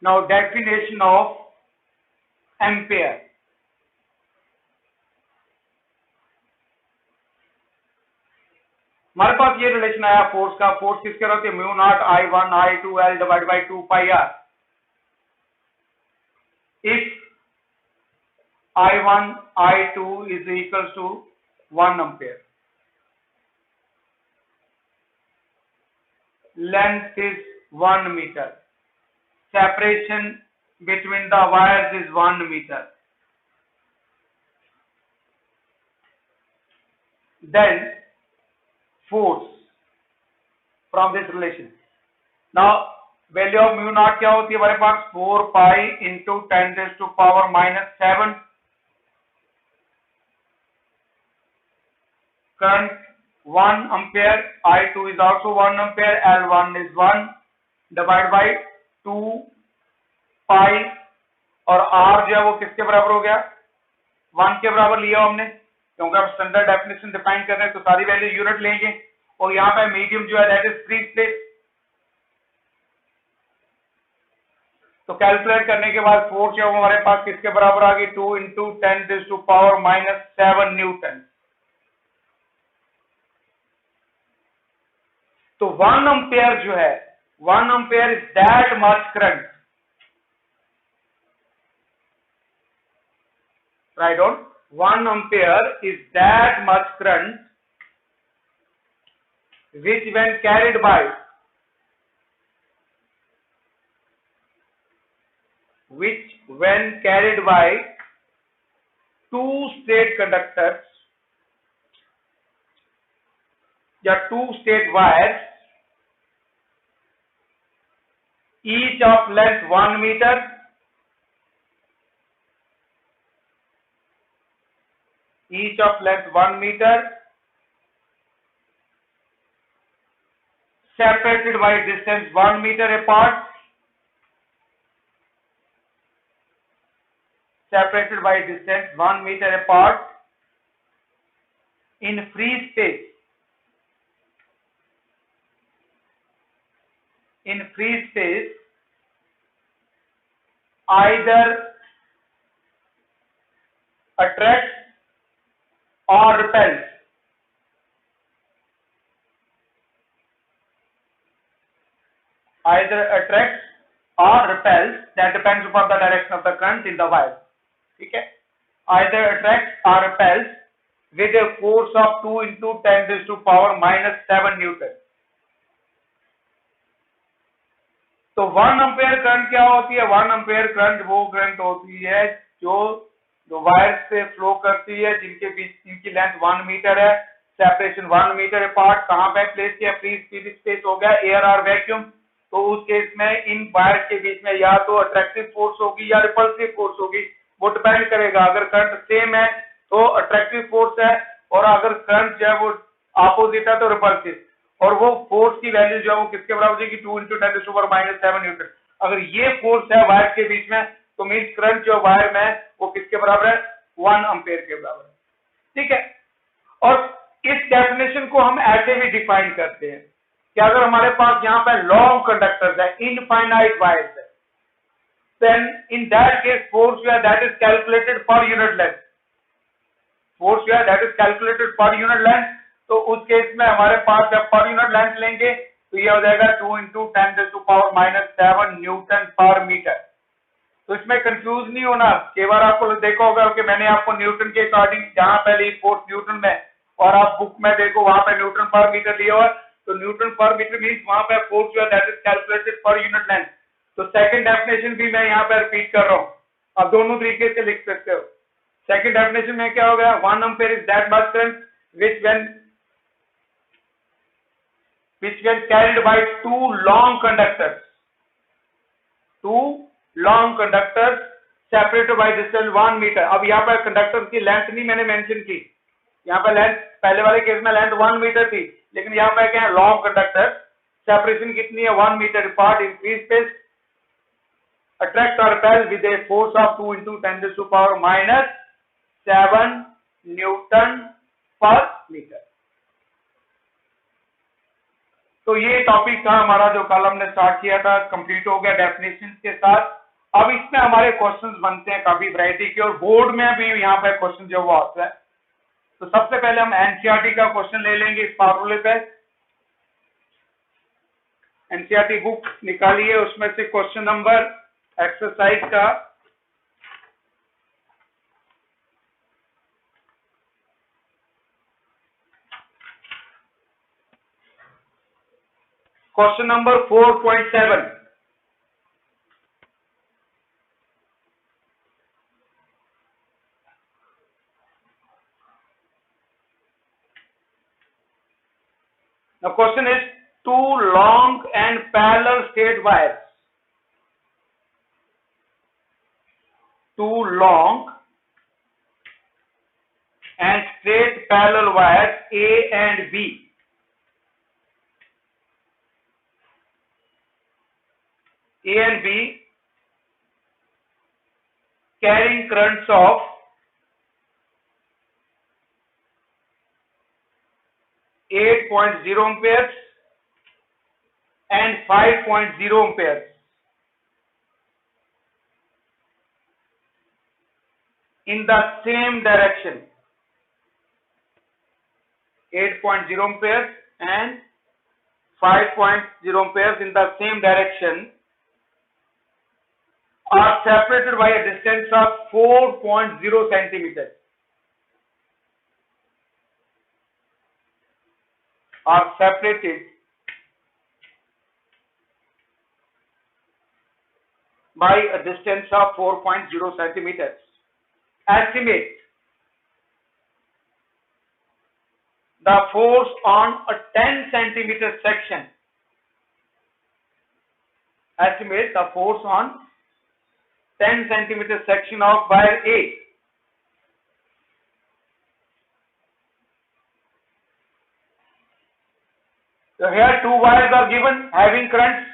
Now definition of ampere. हमारे पास ये relation आया फोर्स का, फोर्स किसके होती है, mu naught I1 I2 L divide by 2 pi r. If I1 I2 is equal to 1 ampere, length is 1 meter, separation between the wires is 1 meter, then force from this relation. Now value of mu naught क्या होती है हमारे पास, 4 pi into 10 raised to power minus 7, current 1 ampere, I2 is also 1 ampere, L1 is 1 divided by 2 pi, और R जो है वो किसके बराबर हो गया, 1 के बराबर लिया हमने, क्योंकि हम स्टैंडर्ड डेफिनेशन डिफाइन कर रहे हैं तो सारी वैल्यू यूनिट लेंगे। और यहाँ पे मीडियम जो है दैट इज फ्री स्पेस। तो कैलकुलेट करने के बाद फोर्स जो हमारे पास किसके बराबर आ गई, 2 into 10 raised to power minus 7 newton. तो 1 एम्पेयर जो है, 1 ampere is that much current, right on, 1 ampere is that much current which when carried by two state conductors या two state wires, each of length 1 meter, each of length 1 meter, separated by distance 1 meter apart, separated by distance 1 meter apart, in free space, in free space, either attracts or repels, either attracts or repels, that depends upon the direction of the current in the wire, ठीक है, either attracts or repels with a force of 2 into 10 raised to power minus 7 newton. तो 1 ampere current क्या होती है, 1 ampere current वो current होती है जो वायर से फ्लो करती है, जिनके बीच, जिनकी लेंथ 1 मीटर है, सेपरेशन 1 मीटर अपार्ट, कहां पे प्लेस किया, फ्री स्पेस हो गया, एयर और वैक्यूम। तो उस केस में इन वायर के बीच में या तो अट्रैक्टिव फोर्स होगी या रिपल्सिव फोर्स होगी, वो डिपेंड करेगा। अगर करंट सेम है तो अट्रैक्टिव फोर्स है, और अगर करंट जो है वो ऑपोजिट है तो रिपल्सिव, और वो फोर्स की वैल्यू जो है वो किसके बराबर हो जाएगी, 2 into 10 to the minus 7 Newton. अगर ये फोर्स है वायर के बीच में तो मीन्स करंट जो वायर में वो किसके बराबर है, 1 एम्पेयर के बराबर है, ठीक है। और इस डेफिनेशन को हम ऐसे भी डिफाइन करते हैं कि अगर हमारे पास यहाँ पे लॉन्ग कंडक्टर्स है, इनफाइनाइट वायर्स है, then in that case force जो है that is calculated per unit length, force जो है that is calculated per unit length. तो उस केस में हमारे पास जब पर यूनिट लेंथ लेंगे तो ये हो जाएगा 2 into 10 raised to power minus 7 Newton पर मीटर। तो इसमें कंफ्यूज नहीं होना, कई बार आपको देखा होगा कि मैंने आपको न्यूटन के अकॉर्डिंग जहां पहले फोर्स न्यूटन में, और आप बुक में देखो वहां पे न्यूटन पर मीटर लिया हुआ, तो न्यूटन पर मीटर मीन्स वहां पे फोर्स जो है that is calculated per unit length. तो सेकंड डेफिनेशन भी मैं यहाँ पे रिपीट कर रहा हूँ, आप दोनों तरीके से लिख सकते हो। सेकंड डेफिनेशन में क्या हो गया, 1 ampere is that much current which when carried by two long conductors separated by distance 1 meter। अब यहाँ पर कंडक्टर की लेंथ नहीं मैंने मेंशन की, यहाँ पर लेंथ पहले वाले केस में लेंथ 1 मीटर थी, लेकिन यहाँ पर क्या है, लॉन्ग कंडक्टर, सेपरेशन कितनी है, 1 metre apart in free space, attract or repel with a force of 2 into 10 raised to power minus 7 Newton पर मीटर। तो ये टॉपिक था हमारा जो कल हमने स्टार्ट किया था, कंप्लीट हो गया डेफिनेशन के साथ। अब इसमें हमारे क्वेश्चंस बनते हैं काफी वैरायटी के, और बोर्ड में भी यहाँ पे क्वेश्चन जो वो आता है। तो सबसे पहले हम एनसीईआरटी का क्वेश्चन ले लेंगे इस फॉर्मूले पे। एनसीईआरटी बुक निकालिए, उसमें से क्वेश्चन नंबर एक्सरसाइज का question number 4.7। The question is two long and parallel straight wires. Two long and straight parallel wires A and B. A and B carrying currents of 8.0 amperes and 5.0 amperes. In the same direction. 8.0 amperes and 5.0 amperes in the same direction are separated by a distance of 4.0 centimeters. Are separated by a distance of 4.0 centimeters. Estimate the force on a 10 centimeter section. Estimate the force on 10 centimeter section of wire A. So here two wires are given having currents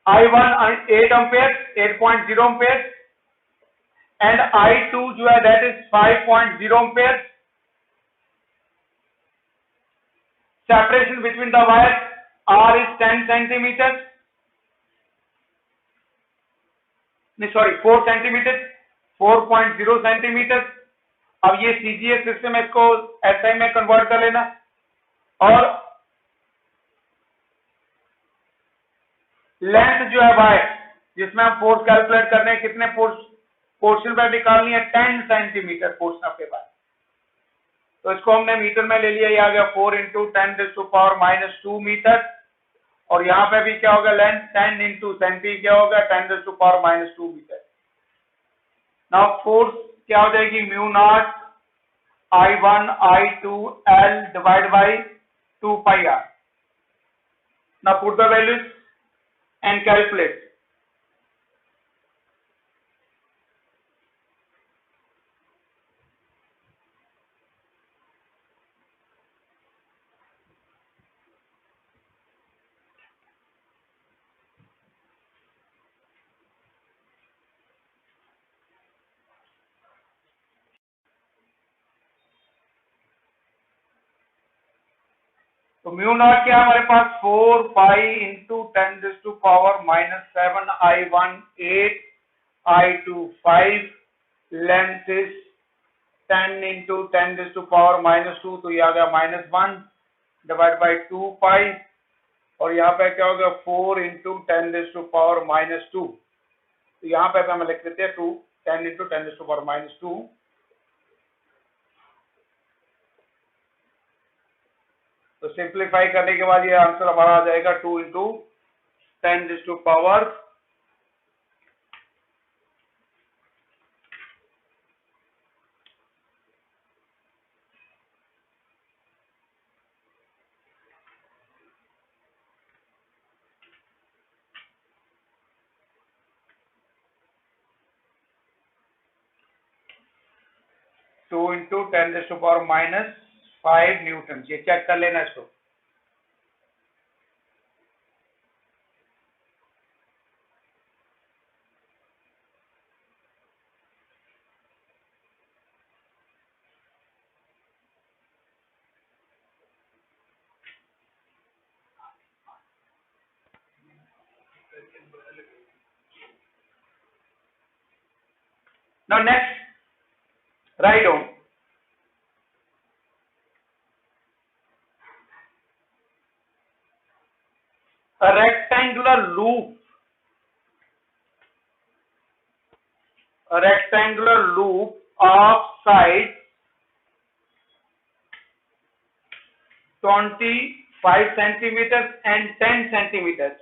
I1 8 amperes, 8.0 amperes, and I2 जो है that is 5.0 amperes. Separation between the wires R is 10 centimeters. Sorry, 4 centimeters, 4.0 centimeters. अब ये CGS system है, इसको SI में convert कर लेना। और लेंथ जो है वायर जिसमें हम फोर्स कैलकुलेट करने हैं, कितने पोर्शन पर निकालनी है, 10 सेंटीमीटर पोर्शन ऑफ वायर। तो इसको हमने मीटर में ले लिया, ये आ गया 4 इंटू 10⁻⁻2 मीटर। और यहाँ पे भी क्या होगा, लेंथ 10 इंटू सेंटी क्या होगा 10⁻⁻2 मीटर। नाउ फोर्स क्या हो जाएगी, mu naught I1 I2 L divide by 2 pi R। Now put the values and calculate. तो म्यू नॉट क्या हमारे पास 4 pi into 10⁻⁻7 I1 8 I2 5, length is 10 into 10⁻⁻2, तो ये आ गया -1 डिवाइड बाई 2 पाई। और यहाँ पे क्या होगा 4 इंटू 10⁻⁻2, तो यहाँ पे हम लिख देते हैं 10 इंटू 10⁻⁻2। तो सिंप्लीफाई करने के बाद ये आंसर हमारा आ जाएगा 2 इंटू 10⁻⁻. Two into 10⁻⁻5 Newton. ये चेक कर लेना इसको। Now next, write down a rectangular loop of sides 25 centimeters and 10 centimeters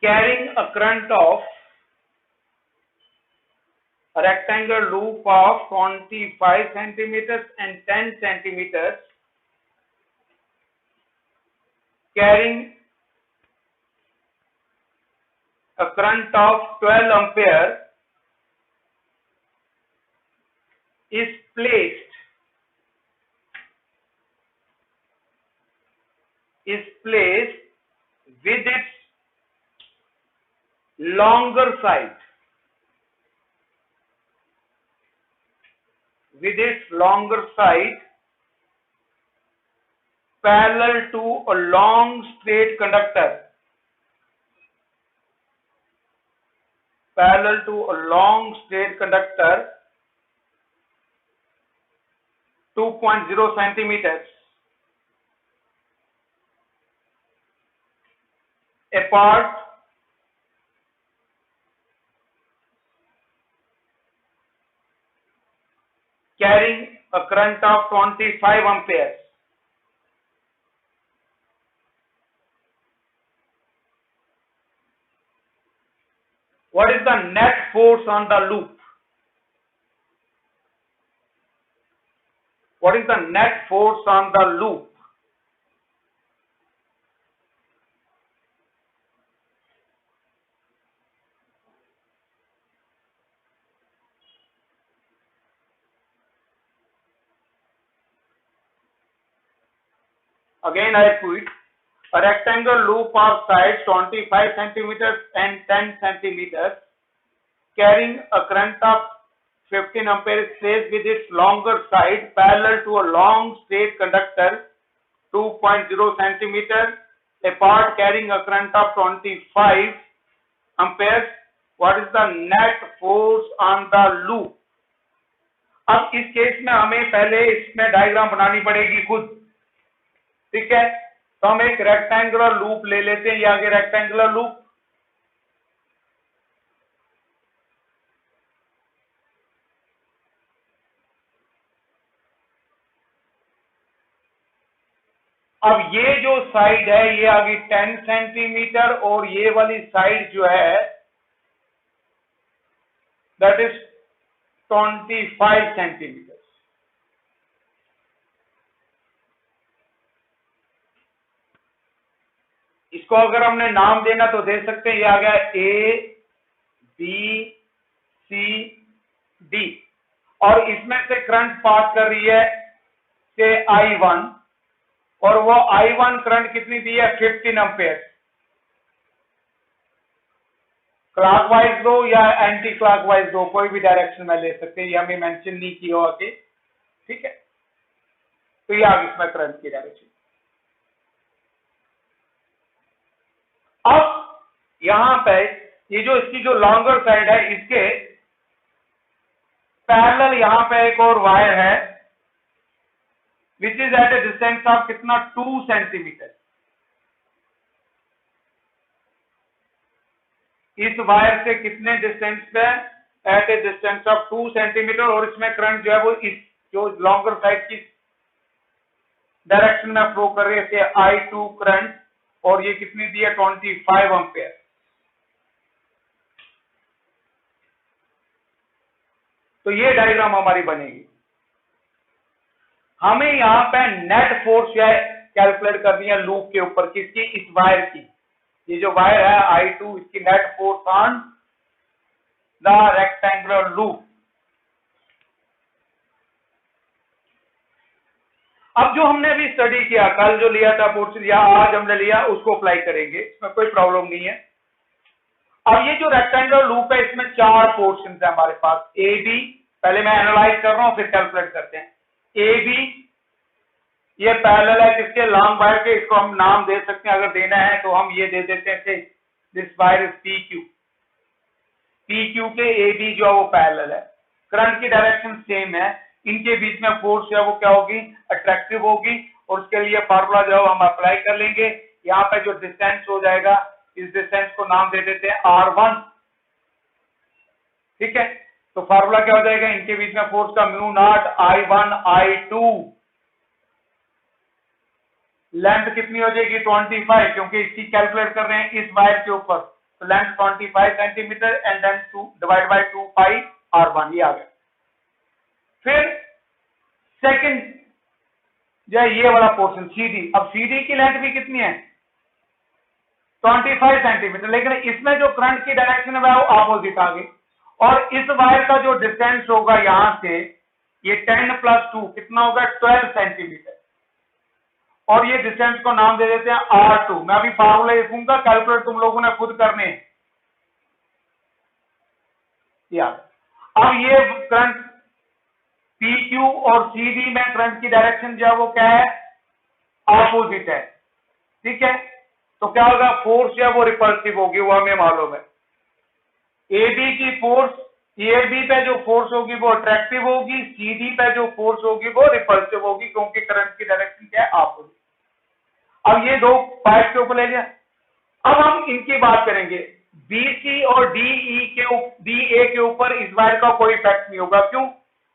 carrying a current of a rectangular loop of 25 centimeters and 10 centimeters carrying a current of 12 ampere is placed with its longer side parallel to a long straight conductor 2.0 centimeters apart carrying a current of 25 amperes. What is the net force on the loop? What is the net force on the loop? Again I put a rectangular loop of sides 25 centimeters and 10 centimeters carrying a current of 15 amperes placed with its longer side parallel to a long straight conductor 2.0 centimeters apart carrying a current of 25 amperes. What is the net force on the loop? अब इस case में हमें पहले इसमें diagram बनानी पड़ेगी खुद, ठीक है। तो हम एक रेक्टेंगुलर लूप ले लेते हैं, ये आगे रेक्टेंगुलर लूप, अब ये जो साइड है ये आगे 10 सेंटीमीटर और ये वाली साइड जो है दैट इज 25 सेंटीमीटर। इसको अगर हमने नाम देना तो दे सकते हैं, ये आ गया ए बी सी डी और इसमें से करंट पास कर रही है से I1 और वो I1 करंट कितनी दी है 15 एम्पेयर। क्लॉकवाइज दो या एंटी क्लॉकवाइज दो, कोई भी डायरेक्शन में ले सकते हैं, ये हमें मेंशन नहीं किया हो आगे, ठीक है। तो ये आगे इसमें करंट की डायरेक्शन। अब यहां पे ये जो इसकी जो लॉन्गर साइड है इसके पैरेलल यहां पे एक और वायर है which is at a distance of कितना 2 सेंटीमीटर। इस वायर से कितने डिस्टेंस पे, at a distance of 2 centimetre और इसमें करंट जो है वो इस जो लॉन्गर साइड की डायरेक्शन में फ्लो कर रही है I2 करंट और ये कितनी दी है 25 एम्पेयर। तो ये डायग्राम हमारी बनेगी। हमें यहां पे नेट फोर्स कैलकुलेट करनी है लूप के ऊपर, किसकी, इस वायर की। ये जो वायर है I2 इसकी net force on the rectangular loop. अब जो हमने अभी स्टडी किया, कल जो लिया था पोर्शन या आज हमने लिया, उसको अप्लाई करेंगे, इसमें कोई प्रॉब्लम नहीं है। अब ये जो रेक्टेंगुलर लूप है इसमें 4 पोर्शन है हमारे पास, ए बी, पहले मैं एनालाइज कर रहा हूं फिर कैलकुलेट करते हैं। ए बी ये पैरेलल है किसके, लॉन्ग वायर के। इसको हम नाम दे सकते हैं, अगर देना है तो हम ये दे देते हैं, this wire is P Q. P Q के ए बी जो है वो पैरेलल है, करंट की डायरेक्शन सेम है, इनके बीच में फोर्स जो है वो क्या होगी, अट्रैक्टिव होगी। और उसके लिए फार्मूला जो है हम अप्लाई कर लेंगे। यहाँ पे जो डिस्टेंस हो जाएगा, इस डिस्टेंस को नाम दे देते हैं R1। ठीक है, तो फार्मूला क्या हो जाएगा, इनके बीच में फोर्स का mu naught I1 I2। Length कितनी हो जाएगी 25, क्योंकि इसकी कैलकुलेट कर रहे हैं इस वायर के ऊपर, तो length 25 centimetre and then 2 divide by 2 pi R1, ये आ गया। फिर सेकंड जो है ये वाला पोर्शन CD, अब CD की लेंथ भी कितनी है 25 सेंटीमीटर, लेकिन इसमें जो करंट की डायरेक्शन है वो ऑपोजिट आ गई। और इस वायर का जो डिस्टेंस होगा यहां से, ये 10 + 2 कितना होगा 12 सेंटीमीटर, और ये डिस्टेंस को नाम दे देते हैं R2। मैं अभी फार्मूला लिखूंगा, कैलकुलेट तुम लोगों ने खुद करने हैं। अब ये करंट PQ और CD में करंट की डायरेक्शन जो है वो क्या है, ऑपोजिट है। ठीक है, तो क्या होगा, फोर्स जो है वो रिपल्सिव होगी, वो हमें मालूम है। AB की फोर्स, AB पे जो फोर्स होगी वो अट्रैक्टिव होगी, CD पे जो फोर्स होगी वो रिपल्सिव होगी, क्योंकि करंट की डायरेक्शन क्या है, ऑपोजिट। अब ये दो पाइप के ऊपर ले लिया। अब हम इनकी बात करेंगे, BC और DA के ऊपर इस वायर का कोई इफेक्ट नहीं होगा। क्यों,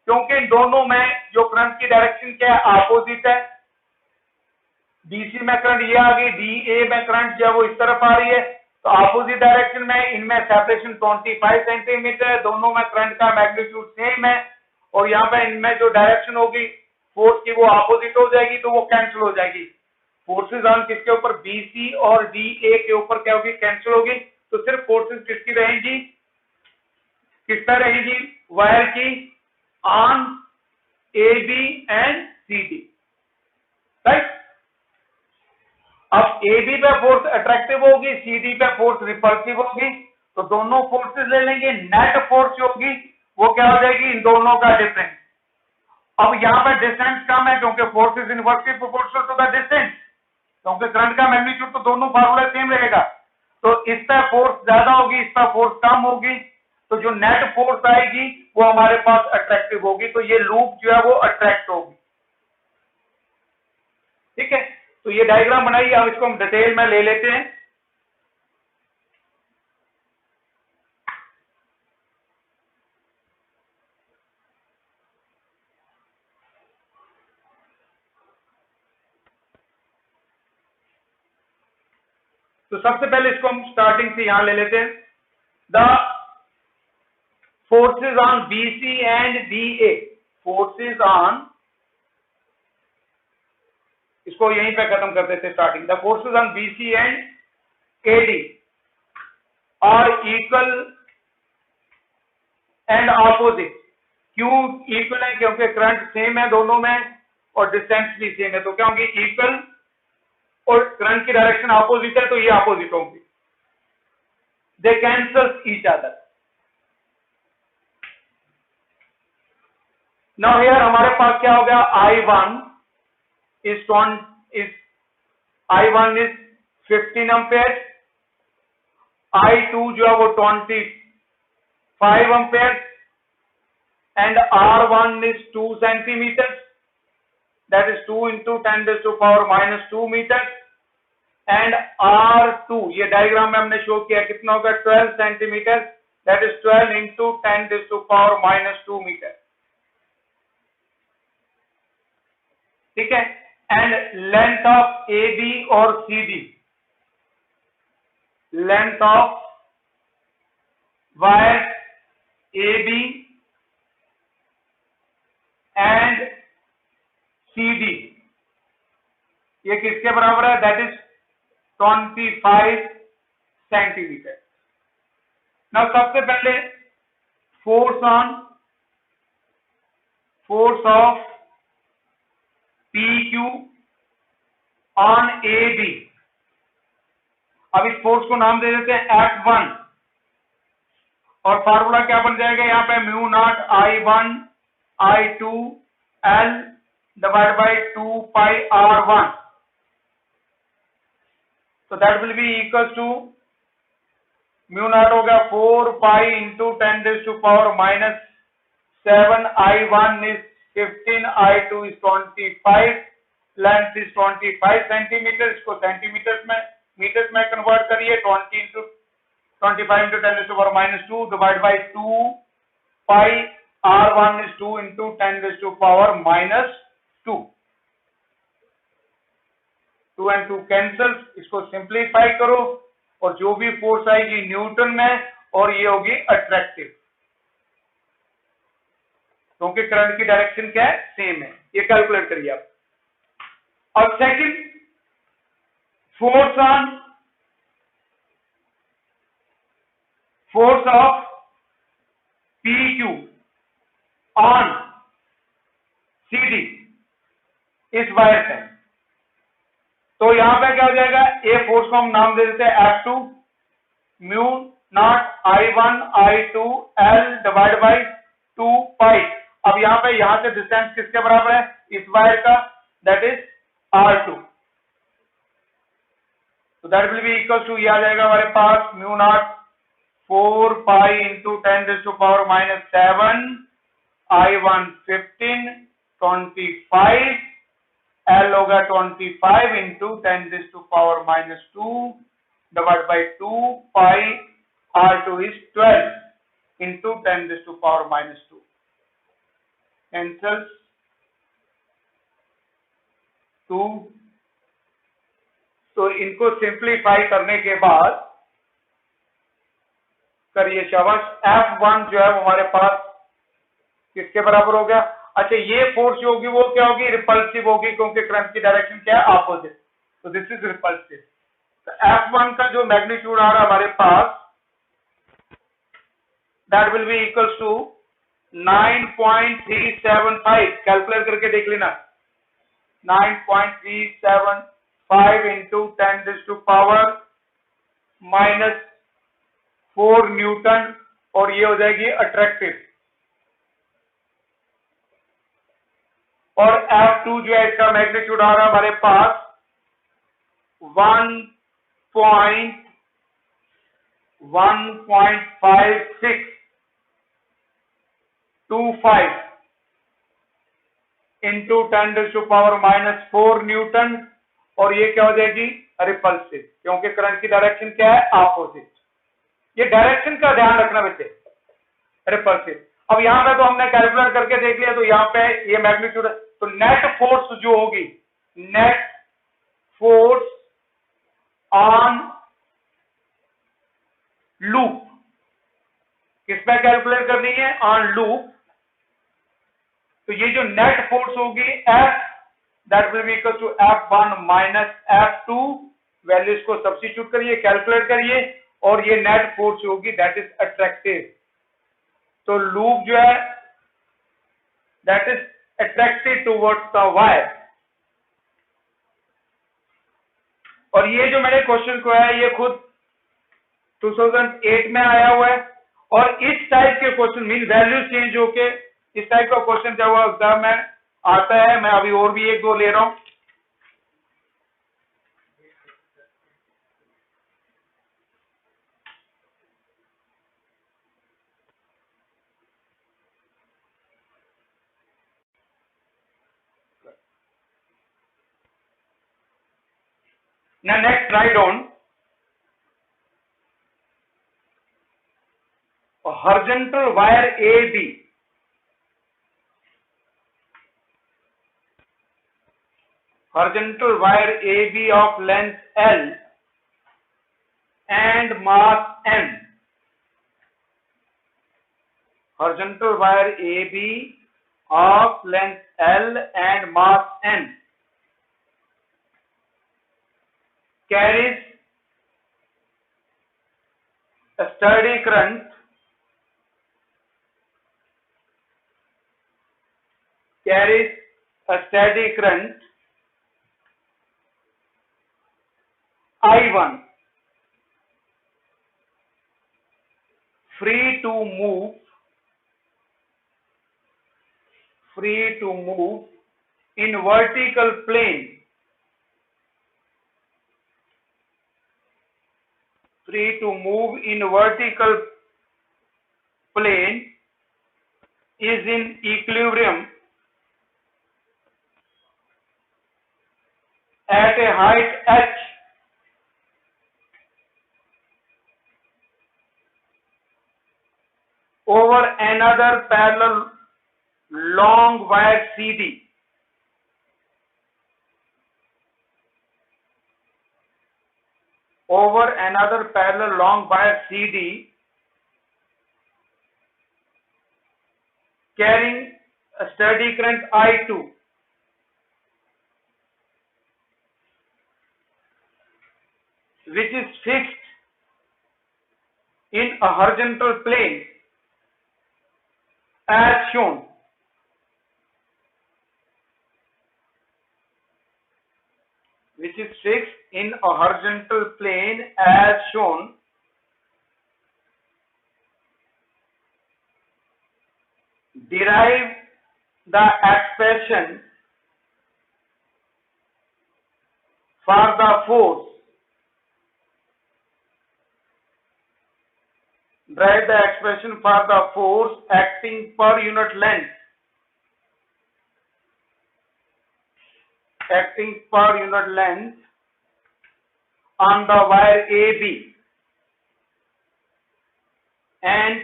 क्योंकि इन दोनों में जो करंट की डायरेक्शन क्या है, ऑपोजिट है। BC में करंट ये आ गई, DA में करंट जो है वो इस तरफ आ रही है, तो ऑपोजिट डायरेक्शन में इनमें सेपरेशन 25 सेंटीमीटर है, दोनों में करंट का मैग्नीट्यूड सेम है। और यहाँ पे इनमें जो डायरेक्शन होगी फोर्स की वो ऑपोजिट हो जाएगी, तो वो कैंसिल हो जाएगी। फोर्सेज ऑन किसके ऊपर, BC और DA के ऊपर क्या होगी, कैंसिल होगी। तो सिर्फ फोर्सेज किसकी रहेंगी, किस पर रहेगी, वायर की on AB and CD, right. अब AB पे फोर्स अट्रैक्टिव होगी, CD पे फोर्स रिपल्सिव होगी, तो दोनों फोर्सेस ले लेंगे, नेट फोर्स जो होगी वो क्या हो जाएगी, इन दोनों का डिफरेंस। अब यहाँ पे डिस्टेंस कम है, क्योंकि force is inversely proportional to the distance, क्योंकि करंट का मैग्नीट्यूड तो दोनों फार्मूला सेम रहेगा। तो इस पर फोर्स ज्यादा होगी, इस पर फोर्स कम होगी, तो जो नेट फोर्स आएगी वो हमारे पास अट्रैक्टिव होगी, तो ये लूप जो है वो अट्रैक्ट होगी। ठीक है, तो ये डायग्राम बनाइए, अब इसको हम डिटेल में ले लेते हैं। तो सबसे पहले इसको हम स्टार्टिंग से यहां ले लेते हैं। The forces on BC and DA, forces on, इसको यहीं पे खत्म कर देते starting. The forces on BC and AD are equal and opposite. क्यों इक्वल है, क्योंकि करंट सेम है दोनों में और डिस्टेंस भी सेम है, तो क्या होंगे, इक्वल, और करंट की डायरेक्शन ऑपोजिट है, तो ये ऑपोजिट होंगे, दे cancel each other. Now here हमारे पास क्या हो गया, I1 is 15 एम्पेयर, I2 जो है वो 25 ampere, and R1 is 2 centimetre, that is 2 into 10⁻⁻² metre, and R2 ये डायग्राम में हमने शो किया कितना होगा 12 centimetre, that is 12 into 10⁻⁻² metre. ठीक है, एंड लेंथ ऑफ AB और CD, length of wire AB and CD ये किसके बराबर है, दैट इज 25 सेंटीमीटर। ना सबसे पहले force of PQ on AB, अब इस फोर्स को नाम दे देते हैं F1, और फार्मूला क्या बन जाएगा यहाँ पे, mu naught I1 I2 L divided by 2 pi r1. So that will be equals to mu naught हो गया 4 पाई into 10 raise to power minus 7 I1 is 15 I2 is 25, length is 25 centimetre, इसको centimetre में metres में convert करिए 20 into 25 into 10 raise to power minus 2 divide by 2 pi R1 is 2 into 10 raise to power minus 2. 2 and 2 cancel, इसको simplify करो और जो भी force आएगी न्यूटन में और ये होगी अट्रैक्टिव, क्योंकि करंट की डायरेक्शन क्या है, सेम है. ये कैलकुलेट करिए आप. अब second, force of PQ on CD इस वायर पे. तो यहां पे क्या हो जाएगा, ए फोर्स को हम नाम दे देते हैं F2 mu naught I1 I2 L divide by 2 पाई. अब यहां पे यहां से डिस्टेंस किसके बराबर है, इस वायर का, दैट इज R2. तो that will be equal to, ये आ जाएगा हमारे पास mu naught 4 pi into 10 raise to power minus 7 I1 15 25 L होगा 25 into 10 raise to power minus 2 divide by 2 pi R2 is 12 into 10 raise to power minus 2. Cancels 2. तो इनको simplify करने के बाद करिए शाबाश, F1 जो है वो हमारे पास किसके बराबर हो गया. अच्छा, ये फोर्स जो होगी वो क्या होगी, रिपल्सिव होगी, क्योंकि करंट की डायरेक्शन क्या है, ऑपोजिट. तो दिस इज रिपल्सिव. तो F1 का जो मैग्नीट्यूड आ रहा है हमारे पास, that will be equals to 9.375. Calculate करके देख लेना. 9.375 into 10 raise to power minus 4 newton, और ये हो जाएगी अट्रैक्टिव. और F2 जो है इसका मैग्नीट्यूड आ रहा है हमारे पास 1.5625 into 10 raise to power minus 4 newton, और ये क्या हो जाएगी, रिपल्सिव, क्योंकि करंट की डायरेक्शन क्या है, ऑपोजिट. ये डायरेक्शन का ध्यान रखना बच्चे, रिपल्सिव. अब यहां पे तो हमने कैलकुलेट करके देख लिया, तो यहां पे ये मैग्नीट्यूड, तो नेट फोर्स जो होगी, नेट फोर्स ऑन लूप, किस पे कैलकुलेट करनी है, ऑन लूप. तो ये जो नेट फोर्स होगी F, that will be equal to F1 minus F2. Values को सब्स्टिट्यूट करिए, कैलकुलेट करिए, और ये नेट फोर्स होगी दैट इज अट्रैक्टिव. तो लूप जो है that is attracted towards the wire. और ये जो मेरे क्वेश्चन को है, ये खुद 2008 में आया हुआ है. और इस टाइप के क्वेश्चन मीन वैल्यू चेंज होके इस टाइप का क्वेश्चन जब एग्जाम में आता है, मैं अभी और भी एक दो ले रहा हूं. Now next, write down a horizontal wire AB. Horizontal wire AB of length L and mass M. Horizontal wire AB of length L and mass N carries a steady current I1 free to move in vertical plane, free to move in vertical plane is in equilibrium at a height h over another parallel long wire CD. Over another parallel long wire CD carrying a steady current I2, which is fixed in a horizontal plane as shown. Which is fixed in a horizontal plane as shown. Derive the expression for the force. Derive the expression for the force acting per unit length. Acting per unit length on the wire AB, and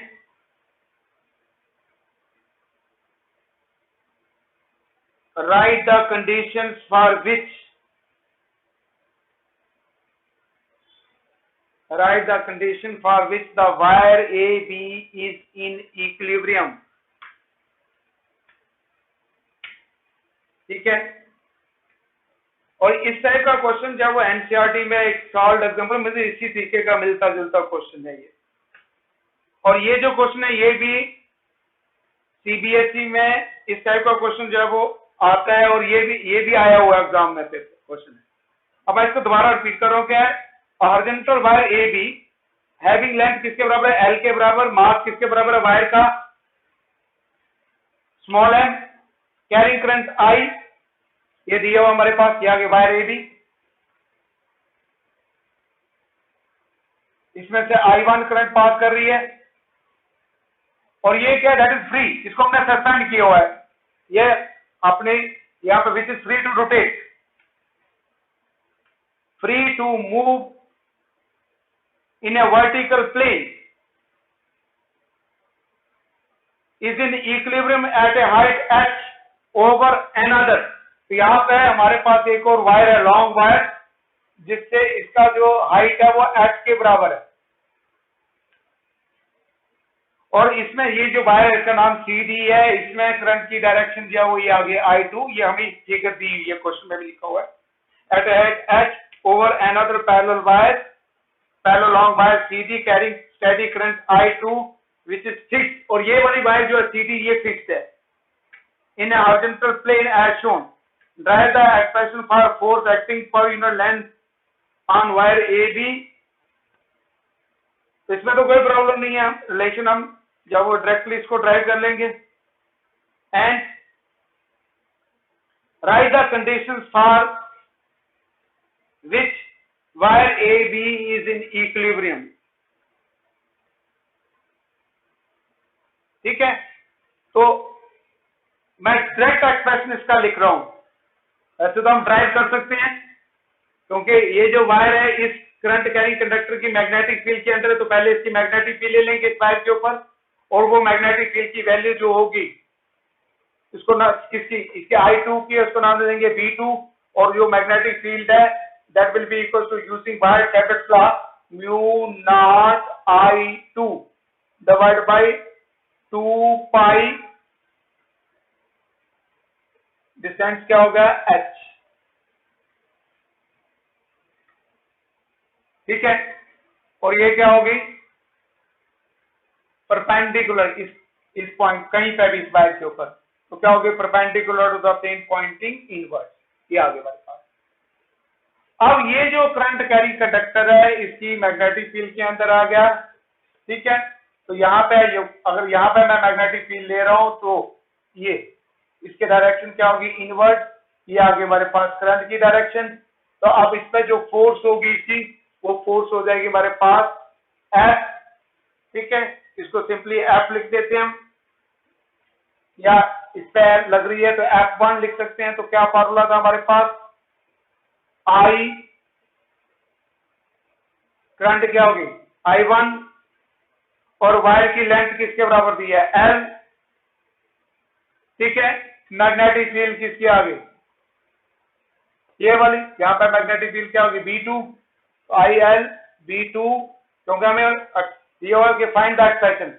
write the conditions for which the wire AB is in equilibrium. ठीक है, और इस type का question जब वो NCERT में एक solve example में इसी तरीके का मिलता जुलता क्वेश्चन है ये। और ये जो क्वेश्चन है ये भी सीबीएसई में इस टाइप का क्वेश्चन जो है वो आता है, और ये भी आया हुआ एग्जाम में पे क्वेश्चन है। अब मैं इसको दोबारा रिपीट कर रहा हूँ, क्या है, horizontal wire A be having length किसके बराबर है, एल के बराबर, मास किसके बराबर है, वायर का small m, carrying current I, ये दिया हुआ हमारे पास, ये आगे वायर ए बी, इसमें से I1 करंट पास कर रही है, और ये क्या है, दैट इज फ्री, इसको हमने सस्पेंड किया हुआ है, ये अपने यहाँ पे which is free to rotate, free to move in a vertical plane, is in equilibrium at a height h over another. तो यहाँ पे हमारे पास एक और वायर है, लॉन्ग वायर, जिससे इसका जो हाइट है वो h के बराबर है, और इसमें ये जो वायर है इसका नाम CD है, इसमें करंट की डायरेक्शन जो है वो ये आगे I2, ये हमें फिगर दी हुई है, क्वेश्चन में भी लिखा हुआ है, at a height h over another parallel long wire CD carrying steady current I2 which is fixed, और ये वाली वायर जो है CD ये फिक्स्ड है, in a horizontal plane as shown. Derive the expression for force acting per unit length on wire AB. इसमें तो कोई प्रॉब्लम नहीं है, रिलेशन हम जब वो डायरेक्टली इसको ड्राइव कर लेंगे, and write the conditions for which wire AB is in equilibrium. ठीक है, तो मैं डायरेक्ट एक्सप्रेशन इसका लिख रहा हूं, ऐसे तो हम ड्राइव कर सकते हैं, क्योंकि ये जो वायर है इस करंट कैरिंग कंडक्टर की मैग्नेटिक फील्ड के अंदर है, तो पहले इसकी मैग्नेटिक फील्ड ले लेंगे इस वायर के ऊपर, और वो मैग्नेटिक फील्ड की वैल्यू जो होगी इसको ना इसके I2 की उसको नाम दे देंगे B2, और जो मैग्नेटिक फील्ड है that will be equal to using Wire-Capet's law mu naught I2 divided by 2 pi distance क्या होगा h, ठीक है, और ये क्या होगी परपेंडिकुलर इस पॉइंट कहीं पे भी इस वायर के ऊपर, तो क्या होगी perpendicular to the plane pointing inward, ये आगे हमारे पास। अब ये जो करंट कैरिंग कंडक्टर है इसकी मैग्नेटिक फील्ड के अंदर आ गया, ठीक है, तो यहाँ पे अगर यहाँ पे मैं मैग्नेटिक फील्ड ले रहा हूं तो ये इसके डायरेक्शन क्या होगी इनवर्ड, ये आगे हमारे पास करंट की डायरेक्शन। तो अब इस पे जो फोर्स होगी इसकी, वो फोर्स हो जाएगी हमारे पास F, ठीक है, इसको सिंपली F लिख देते हैं हम, या इस पे लग रही है तो F1 लिख सकते हैं। तो क्या फॉर्मूला था हमारे पास, I, करंट क्या होगी I1, और वायर की लेंथ किसके बराबर दी है L, ठीक है। मैग्नेटिक फील्ड किसकी आ गई, ये वाली, यहाँ पे मैग्नेटिक फील्ड क्या होगी B2, तो IL B2, क्योंकि हमें दिया हुआ कि find the expression,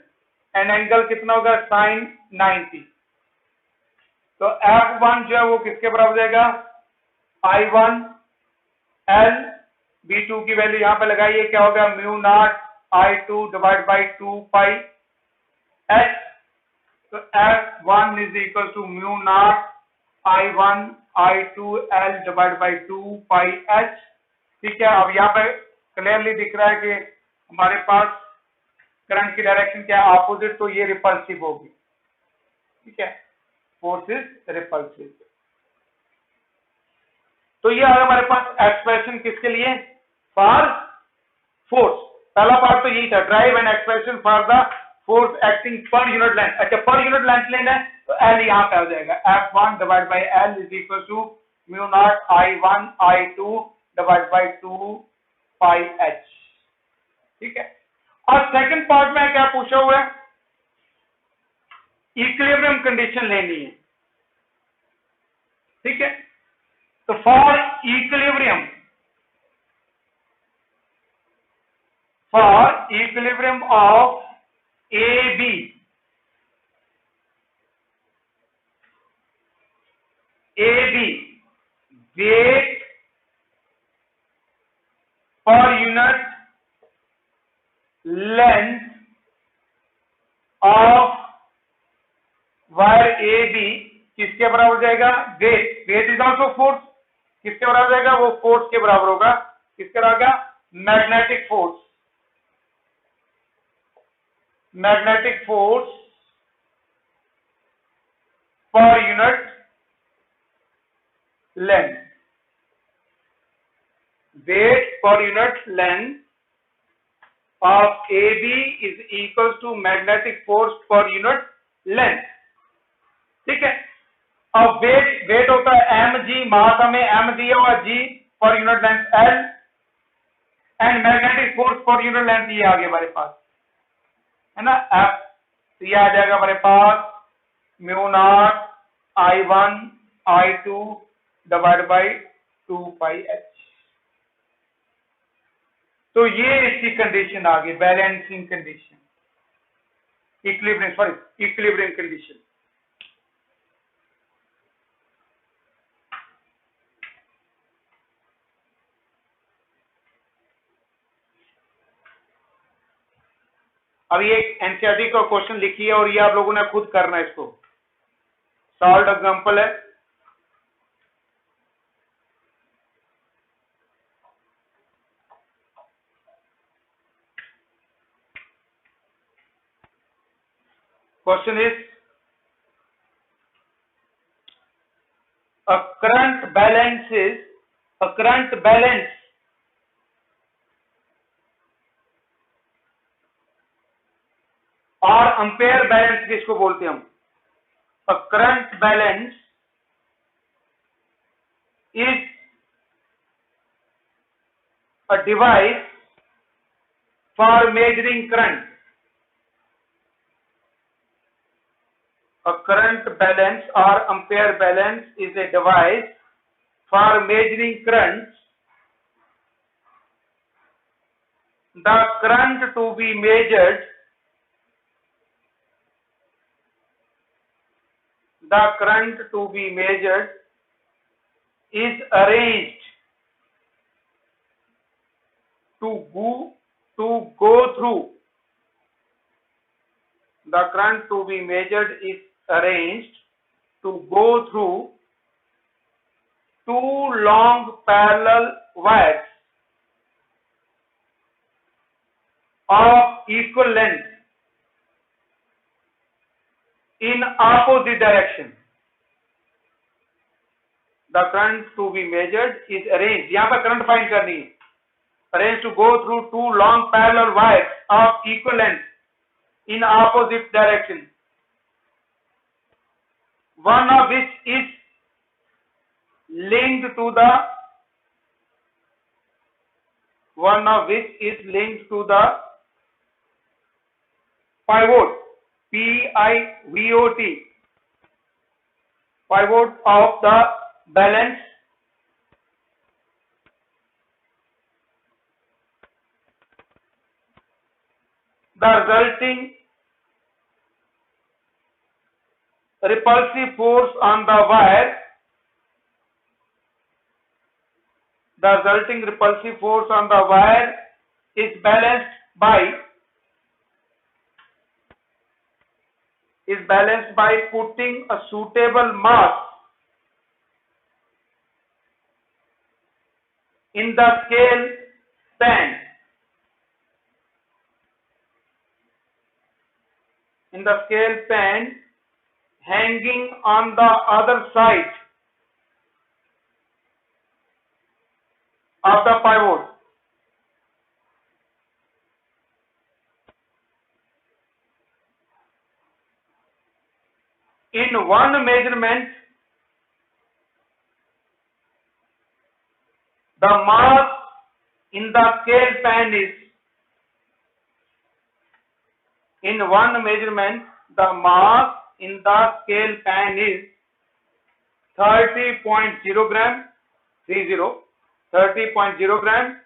and angle कितना होगा sin 90। तो F1 जो है वो किसके बराबर जाएगा, I1 L, B2 की वैल्यू यहाँ पे लगाइए, क्या होगा mu naught I2 divide by 2 pi H। तो F1 is equal to mu naught I1 I2 L divide by 2 pi H, ठीक है। अब यहाँ पे क्लियरली दिख रहा है कि हमारे पास करंट की डायरेक्शन क्या है, ऑपोजिट, तो ये रिपल्सिव होगी, ठीक है, फोर्स इज रिपल्सिव। तो ये आया हमारे पास एक्सप्रेशन किसके लिए, फॉर फोर्स। पहला पार्ट तो यही था, drive and expression for the force acting पर यूनिट लेंथ। अच्छा, पर यूनिट लेंथ लेना है तो L यहाँ पे आ जाएगा, F1 divide by L is equal to mu naught I1 I2 divide by 2 pi H, ठीक है। और सेकंड पार्ट में क्या पूछा हुआ है, इक्विलिब्रियम कंडीशन लेनी है, ठीक है। तो for equilibrium, for equilibrium of AB, weight per unit length of wire AB किसके बराबर हो जाएगा, वेट इज ऑल्सो फोर्स, किसके बराबर जाएगा, वो फोर्स के बराबर होगा, किसके बराबर होगा, मैग्नेटिक फोर्स, मैग्नेटिक फोर्स पर unit length, weight per unit length of AB is equal to magnetic force per unit length, ठीक है। अब वेट होता है mg, मास हमें m दिया हुआ g, पर unit length L, and magnetic force पर यूनिट लेंथ ये आगे हमारे पास है ना F। तो ये आ जाएगा हमारे पास mu naught I1 I2 divide by 2 pi H। तो ये इसकी कंडीशन आ गई, बैलेंसिंग कंडीशन, इक्विलिब्रियम कंडीशन। अब ये एनसीईआरटी का क्वेश्चन लिखिए और ये आप लोगों ने खुद करना है, इसको सॉल्व एग्जांपल है। Question is, a current balance और अम्पेयर बैलेंस किसको बोलते हैं हम, a current balance is a device for measuring current. A current balance or ampere balance is a device for measuring current. The current to be measured is arranged to go through. The current to be measured is arranged to go through two long parallel wires of equal length in opposite direction. the current to be measured is arranged, यहाँ पर current find करनी है, arranged to go through two long parallel wires of equal length in opposite direction, one of which is linked to the pivot, P-I-V-O-T, pivot of the balance the resulting repulsive force on the wire is balanced by putting a suitable mass in the scale pan hanging on the other side of the pivot. In one measurement, the mass in the scale pan is 30.0 gram, 30.0 gram.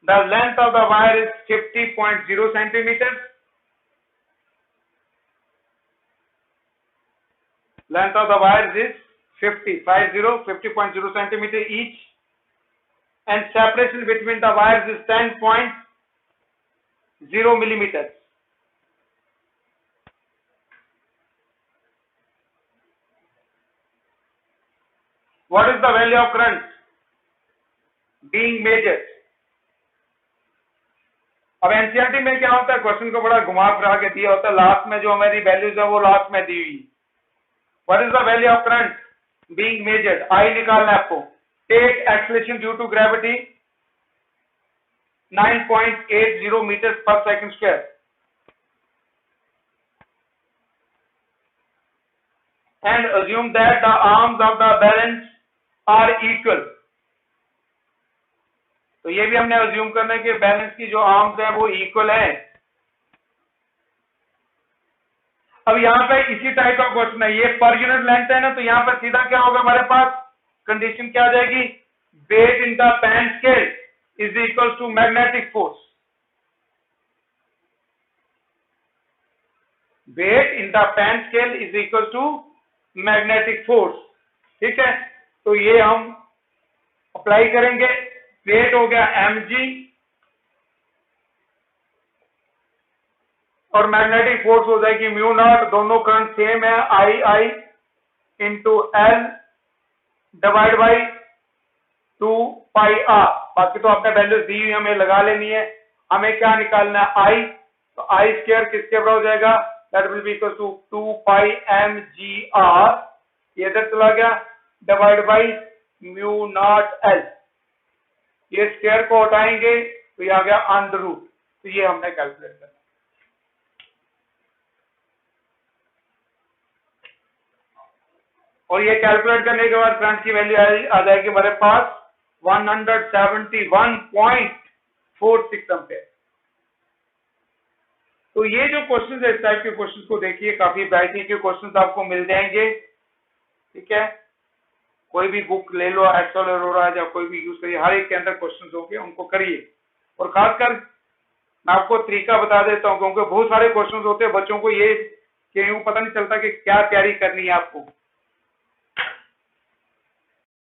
The length of the wire is 50.0 centimeters. Length of the wires is 50.0 centimeter each, and separation between the wires is 10.0 millimeters. What is the value of current being measured? अब NCERT में क्या होता है, question को बड़ा घुमा फिरा के दिया होता है, लास्ट में जो हमारी वैल्यूज है वो लास्ट में दी हुई। What is the value of current being measured? I निकालना है आपको। Take acceleration due to gravity 9.80 meters per second square, and assume that the arms of the balance are equal. तो ये भी हमने अज्यूम करना है कि बैलेंस की जो आर्म्स है वो इक्वल है। अब यहाँ पे इसी टाइप का क्वेश्चन है, ये पर यूनिट लेंथ है ना, तो यहाँ पर सीधा क्या होगा हमारे पास, कंडीशन क्या आ जाएगी, weight in the pan scale is equal to magnetic force. Weight in the pan scale is equal to magnetic force. ठीक है, तो ये हम अप्लाई करेंगे। वेट हो गया mg और मैग्नेटिक फोर्स हो जाएगी म्यू नॉट, दोनों करंट सेम है, I into L divide by 2πr। बाकी तो आपने वैल्यूज दी हुई हमें लगा लेनी है। हमें क्या निकालना है, आई, तो आई स्क्वायर किसके बराबर हो जाएगा, that will be equal to 2πmgr, ये इधर चला गया, divide by mu naught L. ये स्क्वायर को हटाएंगे तो ये आ गया अंडर रूट। तो ये हमने कैलकुलेट करना। और ये कैलकुलेट करने के बाद करंट की वैल्यू आ जाएगी हमारे पास 171.46 एम्पीयर। तो ये जो क्वेश्चन है, इस टाइप के क्वेश्चन को देखिए, काफी वैरायटी के क्वेश्चन आपको मिल जाएंगे। ठीक है, कोई भी बुक ले लो, एक्सेल अरोरा या कोई भी यूज करिए, हर एक के अंदर क्वेश्चंस होंगे, उनको करिए। और खासकर मैं आपको तरीका बता देता हूँ, क्योंकि बहुत सारे क्वेश्चंस होते हैं, बच्चों को ये कि यूं पता नहीं चलता कि क्या तैयारी करनी है आपको।